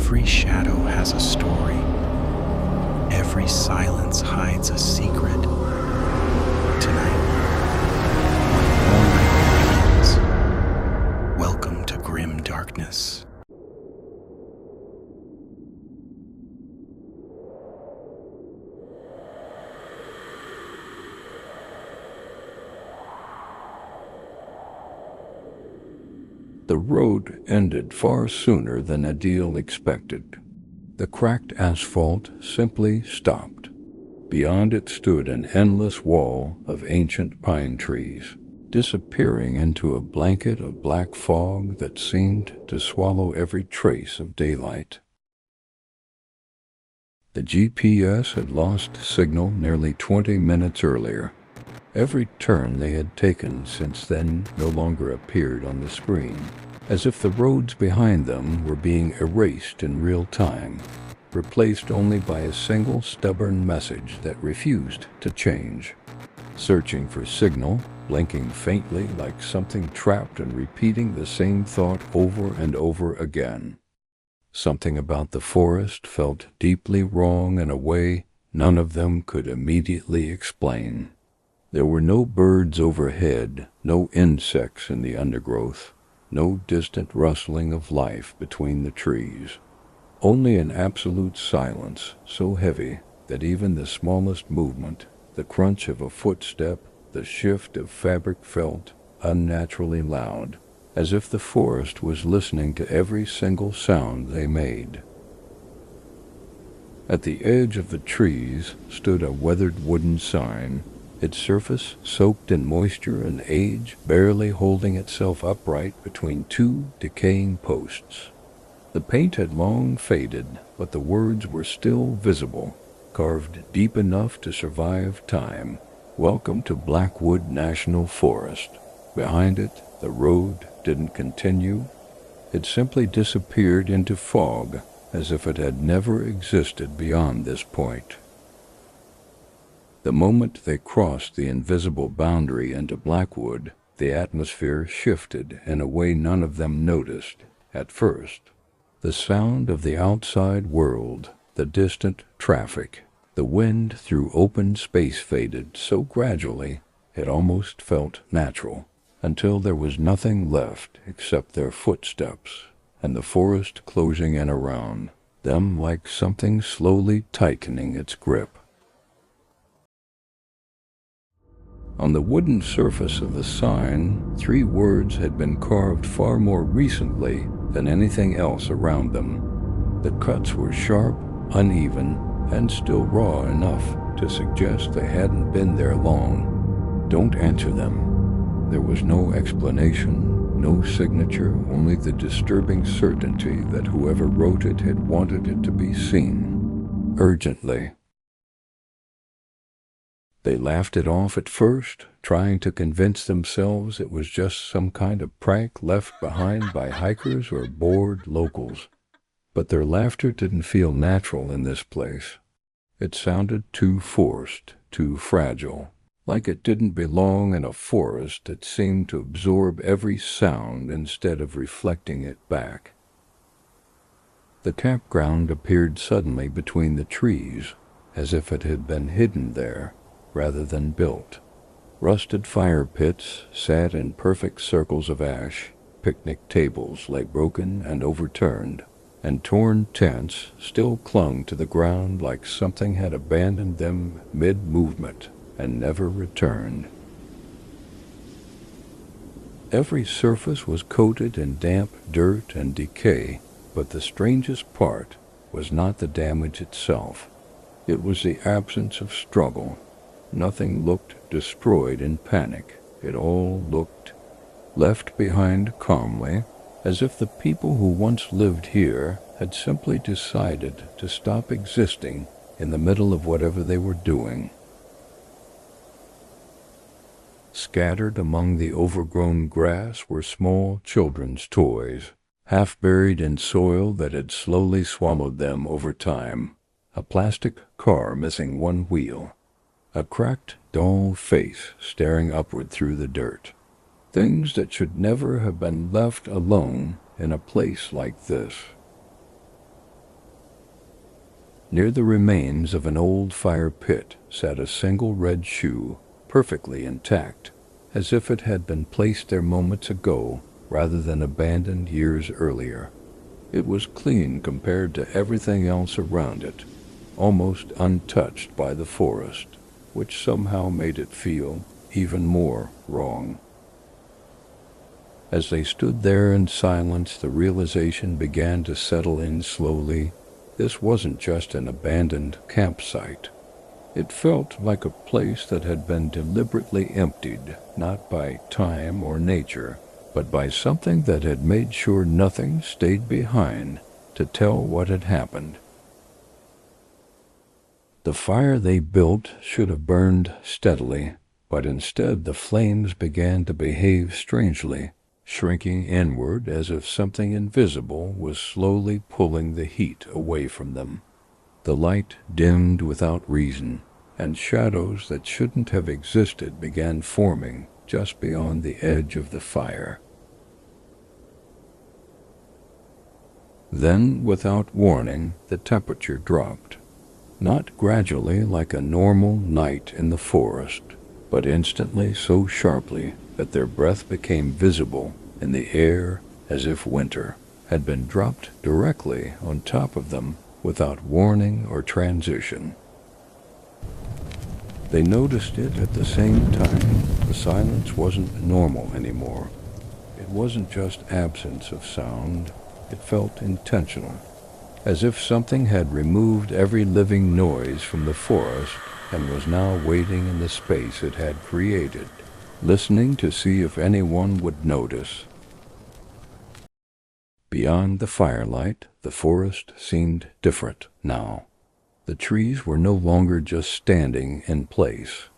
Every shadow has a story. Every silence hides a secret. Tonight, when all night begins, welcome to grim darkness. The road ended far sooner than Adil expected. The cracked asphalt simply stopped. Beyond it stood an endless wall of ancient pine trees, disappearing into a blanket of black fog that seemed to swallow every trace of daylight. The GPS had lost signal nearly 20 minutes earlier. Every turn they had taken since then no longer appeared on the screen, as if the roads behind them were being erased in real time, replaced only by a single stubborn message that refused to change. Searching for signal, blinking faintly like something trapped and repeating the same thought over and over again. Something about the forest felt deeply wrong in a way none of them could immediately explain. There were no birds overhead, no insects in the undergrowth, no distant rustling of life between the trees. Only an absolute silence so heavy that even the smallest movement, the crunch of a footstep, the shift of fabric felt unnaturally loud, as if the forest was listening to every single sound they made. At the edge of the trees stood a weathered wooden sign, its surface soaked in moisture and age, barely holding itself upright between two decaying posts. The paint had long faded, but the words were still visible, carved deep enough to survive time. "Welcome to Blackwood National Forest." Behind it, the road didn't continue. It simply disappeared into fog, as if it had never existed beyond this point. The moment they crossed the invisible boundary into Blackwood, the atmosphere shifted in a way none of them noticed at first. The sound of the outside world, the distant traffic, the wind through open space faded so gradually it almost felt natural, until there was nothing left except their footsteps and the forest closing in around them like something slowly tightening its grip. On the wooden surface of the sign, 3 words had been carved far more recently than anything else around them. The cuts were sharp, uneven, and still raw enough to suggest they hadn't been there long. "Don't answer them." There was no explanation, no signature, only the disturbing certainty that whoever wrote it had wanted it to be seen. Urgently. They laughed it off at first, trying to convince themselves it was just some kind of prank left behind by hikers or bored locals. But their laughter didn't feel natural in this place. It sounded too forced, too fragile, like it didn't belong in a forest that seemed to absorb every sound instead of reflecting it back. The campground appeared suddenly between the trees, as if it had been hidden there rather than built. Rusted fire pits sat in perfect circles of ash, picnic tables lay broken and overturned, and torn tents still clung to the ground like something had abandoned them mid-movement and never returned. Every surface was coated in damp dirt and decay, but the strangest part was not the damage itself. It was the absence of struggle. Nothing looked destroyed in panic. It all looked left behind calmly, as if the people who once lived here had simply decided to stop existing in the middle of whatever they were doing. Scattered among the overgrown grass were small children's toys, half buried in soil that had slowly swallowed them over time. A plastic car missing one wheel. A cracked doll face staring upward through the dirt. Things that should never have been left alone in a place like this. Near the remains of an old fire pit sat a single red shoe, perfectly intact, as if it had been placed there moments ago rather than abandoned years earlier. It was clean compared to everything else around it, almost untouched by the forest, which somehow made it feel even more wrong. As they stood there in silence, the realization began to settle in slowly. This wasn't just an abandoned campsite. It felt like a place that had been deliberately emptied, not by time or nature, but by something that had made sure nothing stayed behind to tell what had happened. The fire they built should have burned steadily, but instead the flames began to behave strangely, shrinking inward as if something invisible was slowly pulling the heat away from them. The light dimmed without reason, and shadows that shouldn't have existed began forming just beyond the edge of the fire. Then, without warning, the temperature dropped. Not gradually like a normal night in the forest, but instantly so sharply that their breath became visible in the air as if winter had been dropped directly on top of them without warning or transition. They noticed it at the same time. The silence wasn't normal anymore. It wasn't just absence of sound. It felt intentional, as if something had removed every living noise from the forest and was now waiting in the space it had created, listening to see if anyone would notice. Beyond the firelight, the forest seemed different now. The trees were no longer just standing in place.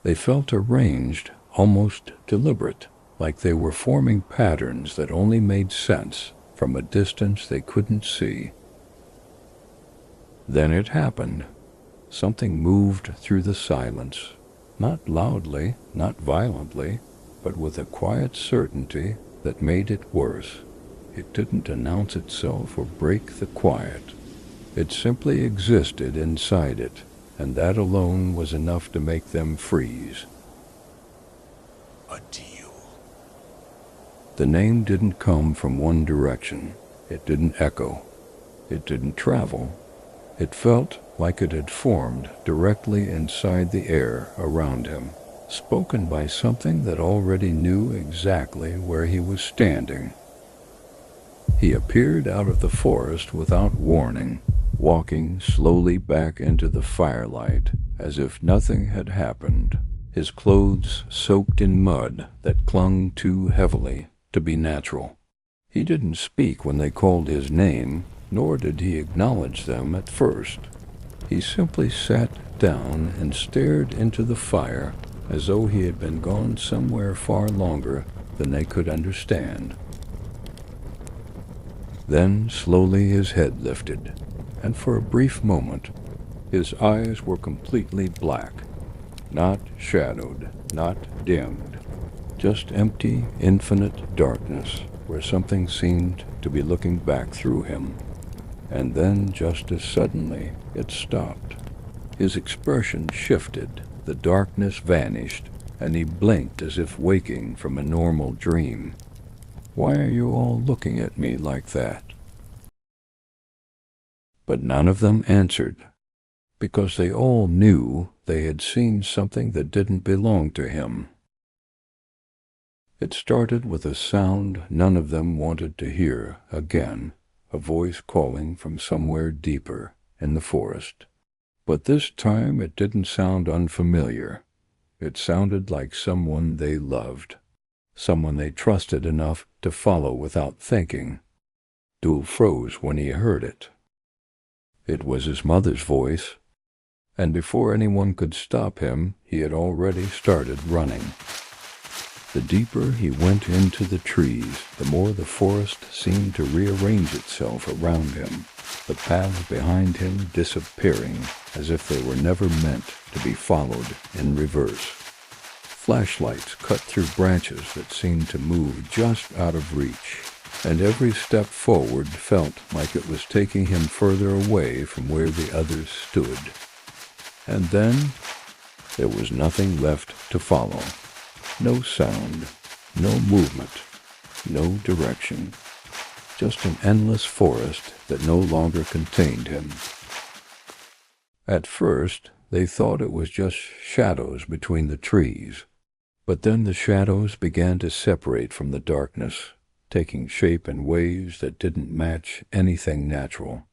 They felt arranged, almost deliberate, like they were forming patterns that only made sense from a distance they couldn't see. Then it happened. Something moved through the silence, not loudly, not violently, but with a quiet certainty that made it worse. It didn't announce itself or break the quiet. It simply existed inside it, and that alone was enough to make them freeze. A deal. The name didn't come from one direction. It didn't echo. It didn't travel. It felt like it had formed directly inside the air around him, spoken by something that already knew exactly where he was standing. He appeared out of the forest without warning, walking slowly back into the firelight as if nothing had happened, his clothes soaked in mud that clung too heavily to be natural. He didn't speak when they called his name, nor did he acknowledge them at first. He simply sat down and stared into the fire as though he had been gone somewhere far longer than they could understand. Then slowly his head lifted, and for a brief moment his eyes were completely black, not shadowed, not dimmed, just empty, infinite darkness where something seemed to be looking back through him. And then, just as suddenly, it stopped. His expression shifted, the darkness vanished, and he blinked as if waking from a normal dream. "Why are you all looking at me like that?" But none of them answered, because they all knew they had seen something that didn't belong to him. It started with a sound none of them wanted to hear again, a voice calling from somewhere deeper in the forest. But this time it didn't sound unfamiliar. It sounded like someone they loved, someone they trusted enough to follow without thinking. Dul froze when he heard it. It was his mother's voice, and before anyone could stop him, he had already started running. The deeper he went into the trees, the more the forest seemed to rearrange itself around him, the paths behind him disappearing as if they were never meant to be followed in reverse. Flashlights cut through branches that seemed to move just out of reach. and every step forward felt like it was taking him further away from where the others stood. And then there was nothing left to follow. No sound, no movement, no direction. Just an endless forest that no longer contained him. At first, they thought it was just shadows between the trees, but then the shadows began to separate from the darkness, taking shape in ways that didn't match anything natural.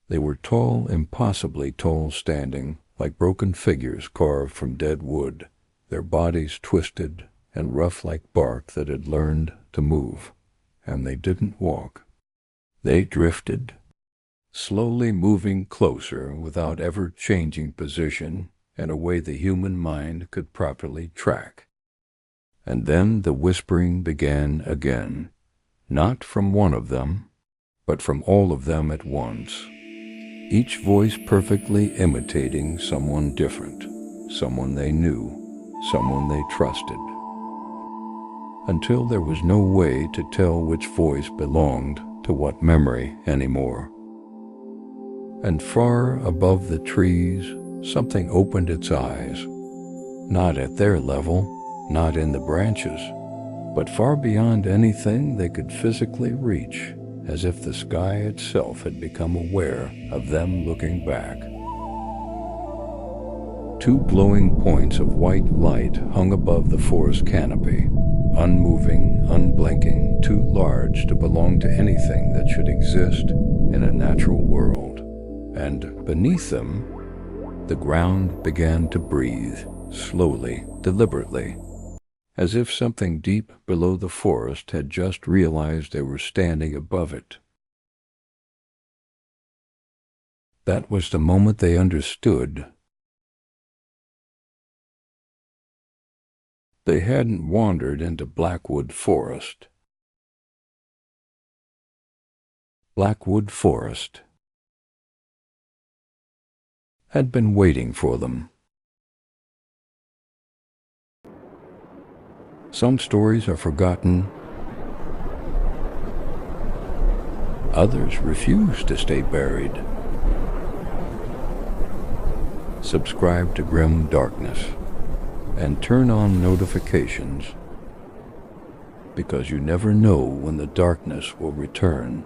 They were tall, impossibly tall standing, like broken figures carved from dead wood, their bodies twisted and rough like bark that had learned to move. And they didn't walk. They drifted, slowly moving closer without ever changing position in a way the human mind could properly track. And then the whispering began again, not from one of them, but from all of them at once, each voice perfectly imitating someone different, someone they knew, someone they trusted, until there was no way to tell which voice belonged to what memory anymore. And far above the trees, something opened its eyes, not at their level, not in the branches, but far beyond anything they could physically reach, as if the sky itself had become aware of them looking back. Two glowing points of white light hung above the forest canopy, unmoving, unblinking, too large to belong to anything that should exist in a natural world. And beneath them, the ground began to breathe, slowly, deliberately, as if something deep below the forest had just realized they were standing above it. That was the moment they understood. They hadn't wandered into Blackwood Forest. Blackwood Forest had been waiting for them. Some stories are forgotten. Others refuse to stay buried. Subscribe to Grim Darkness and turn on notifications, because you never know when the darkness will return.